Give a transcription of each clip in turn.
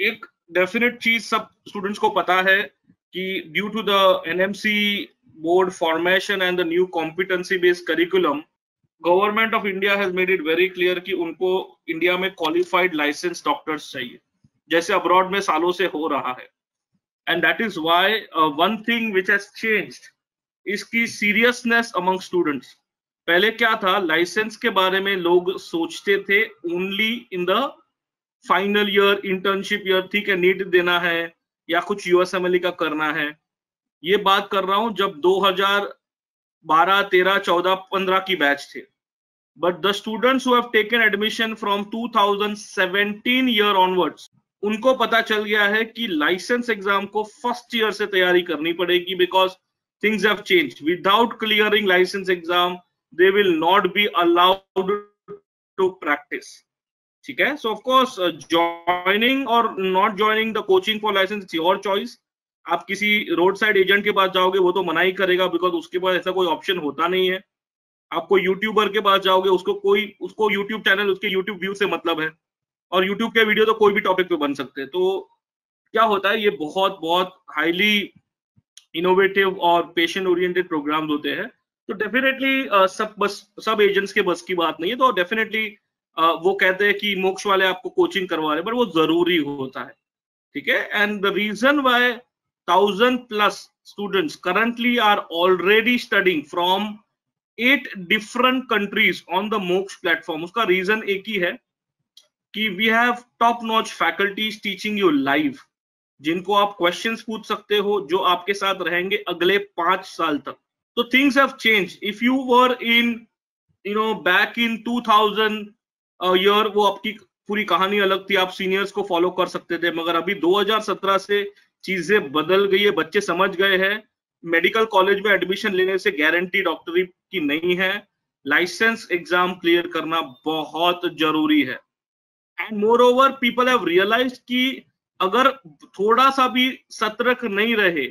एक डेफिनेट चीज सब स्टूडेंट्स को पता है कि due to the NMC board formation and the new competency based curriculum, government of India has made it very clear कि उनको इंडिया में क्वालिफाइड लाइसेंस डॉक्टर्स चाहिए, जैसे अब्रॉड में सालों से हो रहा है। And that is why one thing which has changed इसकी सीरियसनेस अमंग स्टूडेंट्स। पहले क्या था, लाइसेंस के बारे में लोग सोचते थे only in the final year, internship year, ठीक है नीट देना है या कुछ यूएसएमएलई का करना है। ये बात कर रहा हूं जब 2012, 13, 14, 15 की बैच थे। But the students who have taken admission from 2017 year onwards, उनको पता चल गया है कि लाइसेंस एग्जाम को फर्स्ट ईयर से तैयारी करनी पड़ेगी, because things have changed. Without clearing licence exam they will not be allowed to practise. ठीक है, सो ऑफ कोर्स ज्वाइनिंग और not joining the coaching for licence it's your choice. आप किसी रोड साइड एजेंट के पास जाओगे वो तो मना ही करेगा, बिकॉज उसके पास ऐसा कोई ऑप्शन होता नहीं है। आप कोई यूट्यूबर के पास जाओगे, उसको यूट्यूब चैनल, उसके यूट्यूब व्यू से मतलब है, और यूट्यूब के वीडियो तो कोई भी टॉपिक पे बन सकते हैं। तो क्या होता है, ये बहुत बहुत हाईली इनोवेटिव और पेशेंट ओरिएंटेड प्रोग्राम्स होते हैं। तो डेफिनेटली सब एजेंट्स के बस की बात नहीं है। तो डेफिनेटली वो कहते हैं कि मोक्ष वाले आपको कोचिंग करवा रहे हैं, बट वो जरूरी होता है। ठीक है, and the reason why 1000+ students currently are already studying from 8 different countries on the Moksh platform, उसका रीजन एक ही है कि we have top notch faculties teaching you live, जिनको आप क्वेश्चंस पूछ सकते हो, जो आपके साथ रहेंगे अगले 5 साल तक। तो things have changed. If you were in back in 2000 year, वो आपकी पूरी कहानी अलग थी, आप सीनियर्स को फॉलो कर सकते थे। मगर अभी 2017 से चीजें बदल गई है, बच्चे समझ गए हैं मेडिकल कॉलेज में एडमिशन लेने से गारंटी डॉक्टरी की नहीं है, लाइसेंस एग्जाम क्लियर करना बहुत जरूरी है। And moreover people have realised कि अगर थोड़ा सा भी सतर्क नहीं रहे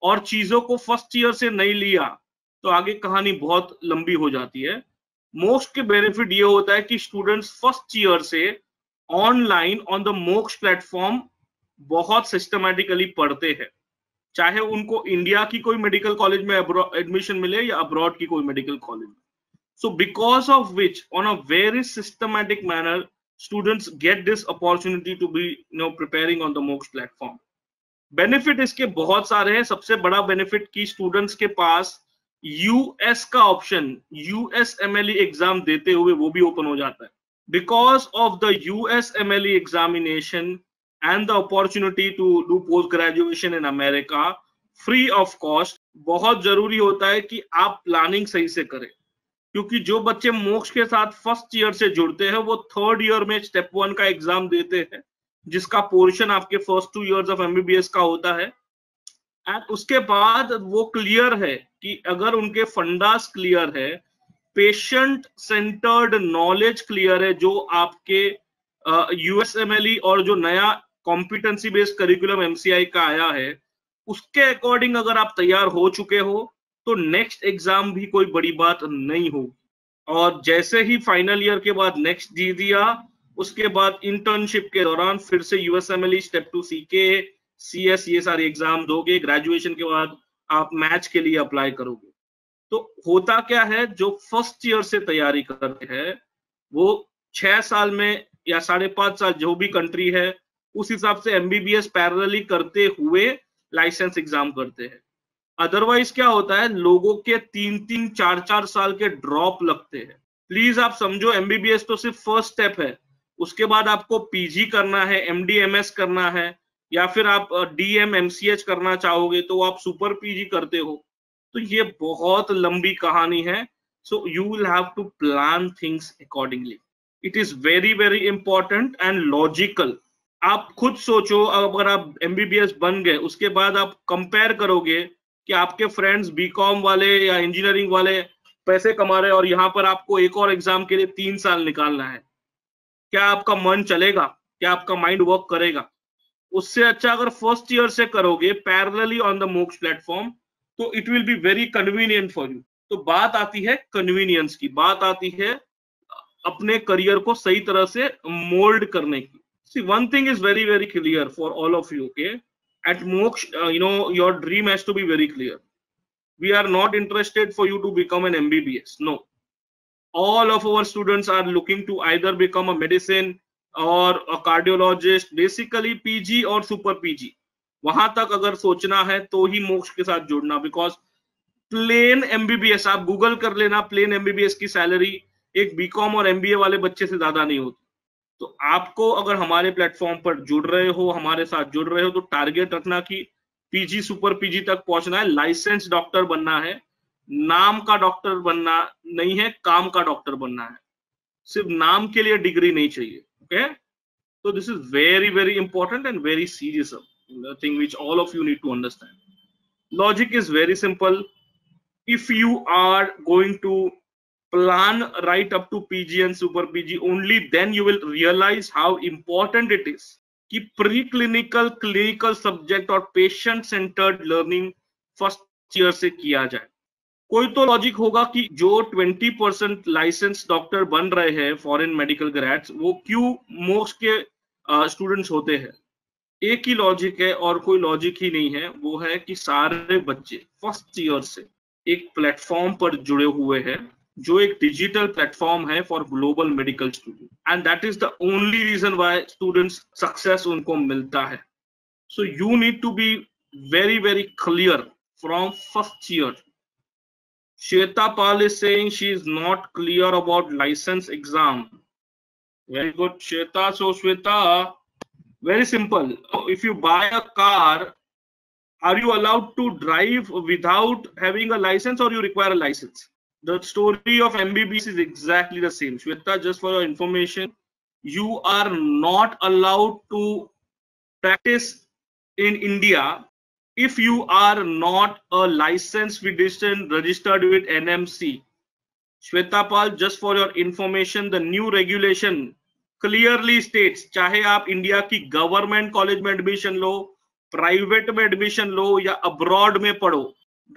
और चीजों को फर्स्ट ईयर से नहीं लिया तो आगे कहानी बहुत लंबी हो जाती है। मोक्ष के बेनिफिट ये होता है कि स्टूडेंट्स फर्स्ट ईयर से online on the Moksh platform बहुत सिस्टमैटिकली पढ़ते हैं, चाहे उनको इंडिया की कोई मेडिकल कॉलेज में एडमिशन मिले या अब्रॉड की कोई मेडिकल कॉलेज में। So because of which on a very systematic manner students get this opportunity to be preparing on the मोक्ष प्लेटफॉर्म। बेनिफिट इसके बहुत सारे हैं। सबसे बड़ा बेनिफिट कि स्टूडेंट्स के पास यूएस का ऑप्शन, यूएसएमएलई एग्जाम देते हुए वो भी ओपन हो जाता है। Because of the USMLE examination and the opportunity to do post graduation in America free of cost, बहुत जरूरी होता है कि आप प्लानिंग सही से करें, क्योंकि जो बच्चे मोक्ष के साथ फर्स्ट ईयर से जुड़ते हैं वो थर्ड ईयर में स्टेप 1 का एग्जाम देते हैं, जिसका पोर्शन आपके फर्स्ट 2 इयर्स ऑफ एमबीबीएस का होता है। एंड उसके बाद वो क्लियर है कि अगर उनके फंडास क्लियर है, पेशेंट सेंटर्ड नॉलेज क्लियर है, जो आपके यूएसएमएलई और जो नया कॉम्पिटेंसी बेस्ड करिकुलम एमसीआई का आया है, उसके अकॉर्डिंग अगर आप तैयार हो चुके हो तो नेक्स्ट एग्जाम भी कोई बड़ी बात नहीं होगी। और जैसे ही फाइनल ईयर के बाद नेक्स्ट दे दिया, उसके बाद इंटर्नशिप के दौरान फिर से यूएसएमएलई, स्टेप 2 सीके, सीएस, ये सारे एग्जाम दोगे। ग्रेजुएशन के बाद आप मैच के लिए अप्लाई करोगे। तो होता क्या है, जो फर्स्ट ईयर से तैयारी करते हैं वो 6 साल में या 5.5 साल, जो भी कंट्री है उस हिसाब से एमबीबीएस पैरेलली करते हुए लाइसेंस एग्जाम करते हैं। अदरवाइज क्या होता है, लोगों के 3-3, 4-4 साल के ड्रॉप लगते हैं। प्लीज आप समझो, एमबीबीएस तो सिर्फ फर्स्ट स्टेप है, उसके बाद आपको पीजी करना है, एमडीएमएस करना है, या फिर आप डीएम एमसीएच करना चाहोगे तो आप सुपर पीजी करते हो। तो ये बहुत लंबी कहानी है। So you will have to plan things accordingly. It is very very important and logical. आप खुद सोचो, अगर आप एमबीबीएस बन गए, उसके बाद आप कंपेयर करोगे कि आपके फ्रेंड्स बीकॉम वाले या इंजीनियरिंग वाले पैसे कमा रहे हैं और यहाँ पर आपको एक और एग्जाम के लिए 3 साल निकालना है। क्या आपका मन चलेगा? क्या आपका माइंड वर्क करेगा? उससे अच्छा अगर फर्स्ट ईयर से करोगे parallelly on the Moksh platform, तो it will be very convenient for you. तो बात आती है कन्वीनियंस की, बात आती है अपने करियर को सही तरह से मोल्ड करने की। See, one thing is very, very clear for all of you, okay? At Moksha, your dream has to be very clear. We are not interested for you to become an MBBS. No. All of our students are looking to either become a medicine or a cardiologist, basically PG और super PG. वहां तक अगर सोचना है तो ही मोक्ष के साथ जुड़ना, बिकॉज प्लेन MBBS आप गूगल कर लेना, प्लेन MBBS की सैलरी एक बीकॉम और MBA वाले बच्चे से ज्यादा नहीं होती. तो आपको अगर हमारे प्लेटफॉर्म पर जुड़ रहे हो, हमारे साथ जुड़ रहे हो, तो टारगेट रखना कि PG सुपर PG तक पहुंचना है, लाइसेंस डॉक्टर बनना है, नाम का डॉक्टर बनना नहीं है, काम का डॉक्टर बनना है. सिर्फ नाम के लिए डिग्री नहीं चाहिए. Okay, so this is very, very important and very serious thing which all of you need to understand. Logic is very simple. If you are going to plan right up to PG and super PG, only then you will realize how important it is कि preclinical, clinical subject और patient centered learning first year से किया जाए. कोई तो logic होगा कि जो 20% लाइसेंस डॉक्टर बन रहे हैं फॉरेन मेडिकल ग्रेड्स, वो क्यों मोक्ष के स्टूडेंट्स होते हैं. एक ही लॉजिक है और कोई लॉजिक ही नहीं है. वो है कि सारे बच्चे फर्स्ट ईयर से एक प्लेटफॉर्म पर जुड़े हुए हैं जो एक डिजिटल प्लेटफॉर्म है for global medical student, and that is the only reason why students success उनको मिलता है. So you need to be very, very clear from first year. Shweta Pal is saying she is not clear about license exam. Very good, Shweta. So Shweta, very simple. If you buy a car, are you allowed to drive without having a license, or you require a license? The story of MBBS is exactly the same. Shweta, just for your information, you are not allowed to practice in India if you are not a licensed physician registered with NMC. Shweta Pal, just for your information, the new regulation clearly states, चाहे आप India की government college में admission लो, private में admission लो या abroad में पढ़ो,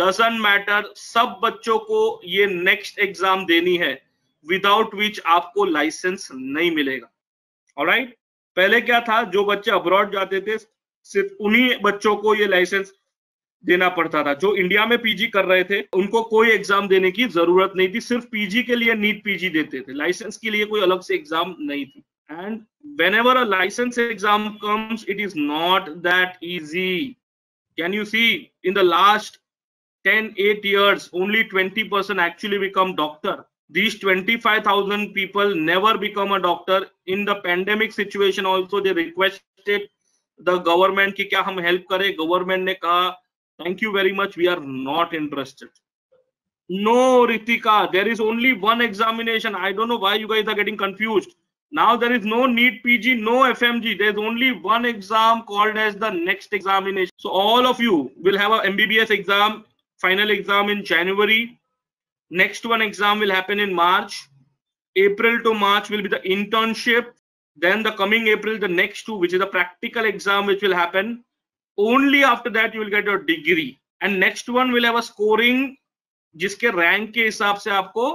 doesn't matter, सब बच्चों को ये नेक्स्ट एग्जाम देनी है, विदाउट विच आपको लाइसेंस नहीं मिलेगा. ऑलराइट, पहले क्या था, जो बच्चे अब्रॉड जाते थे सिर्फ उन्हीं बच्चों को ये लाइसेंस देना पड़ता था. जो इंडिया में पीजी कर रहे थे उनको कोई एग्जाम देने की जरूरत नहीं थी, सिर्फ पीजी के लिए नीट पीजी देते थे, लाइसेंस के लिए कोई अलग से एग्जाम नहीं थी. And whenever a license exam comes, it is not that easy. Can you see, in the last 8 years, only 20% actually become doctor. These 25,000 people never become a doctor. In the pandemic situation also, they requested the government कि क्या हम help करें. Government ने कहा thank you very much, we are not interested. No, Ritika, there is only one examination. I don't know why you guys are getting confused. Now there is no NEET PG, no FMG. There is only one exam called as the next examination. So all of you will have a MBBS exam, final exam in January. Next one exam will happen in March. April to March will be the internship. Then the coming April, the next two, which is the practical exam, which will happen. Only after that you will get your degree. And next one will have a scoring, जिसके rank के हिसाब से आपको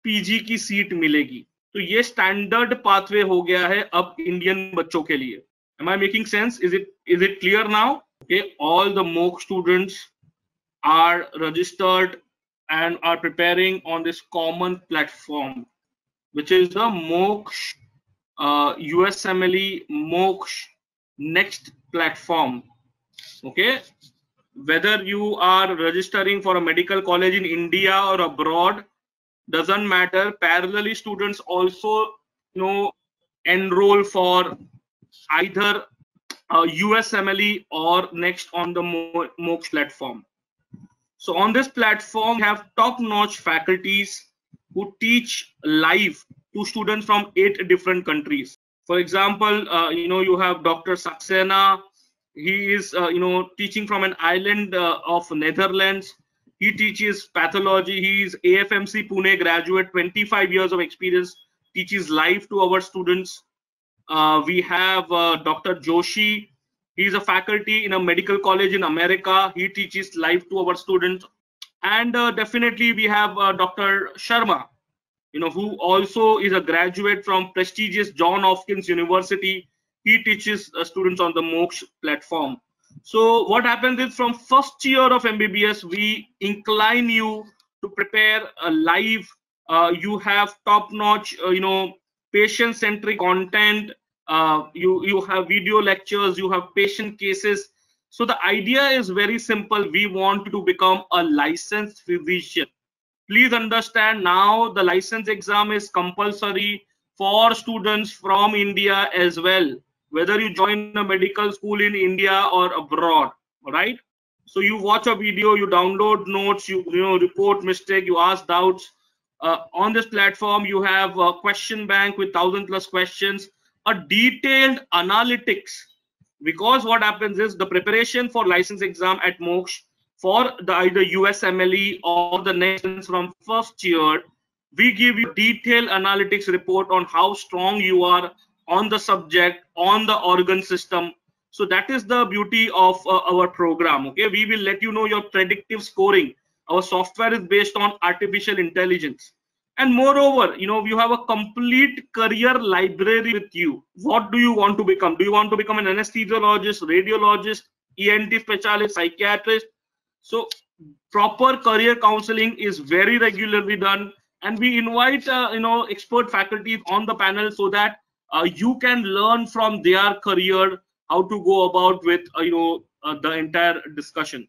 PG की seat मिलेगी. तो ये standard pathway हो गया है अब इंडियन बच्चों के लिए. Am I making sense? Is it clear now? Okay, all the MOOC students are registered and are preparing on this common platform, which is the MOOC USMLE MOOC Next platform. Okay, whether you are registering for a medical college in India or abroad, doesn't matter. Parallelly, students also enroll for either USMLE or Next on the MOOC platform. So on this platform, we have top-notch faculties who teach live to students from 8 different countries. For example, you have Dr. Saxena. He is teaching from an island of Netherlands. He teaches pathology. He is AFMC Pune graduate, 25 years of experience, teaches live to our students. We have Dr. Joshi. He is a faculty in a medical college in America. He teaches live to our students. And definitely we have Dr. Sharma, who also is a graduate from prestigious Johns Hopkins University. he teaches students on the Moksh platform. So what happens is, from first year of MBBS, we incline you to prepare a live. You have top-notch, patient-centric content. You have video lectures. You have patient cases. So the idea is very simple. We want to become a licensed physician. Please understand, now the license exam is compulsory for students from India as well, whether you join a medical school in India or abroad. All right. So you watch a video, you download notes, you report mistake, you ask doubts. On this platform, you have a question bank with 1,000+ questions, a detailed analytics. Because what happens is, the preparation for license exam at Moksh for the either USMLE or the next from first year, we give you detailed analytics report on how strong you are on the subject, on the organ system. So that is the beauty of our program. Okay, we will let you know your predictive scoring. Our software is based on artificial intelligence. And moreover, you have a complete career library with you. What do you want to become? Do you want to become an anesthesiologist, radiologist, ENT specialist, psychiatrist? So proper career counseling is very regularly done, and we invite expert faculty on the panel, so that you can learn from their career how to go about with the entire discussion.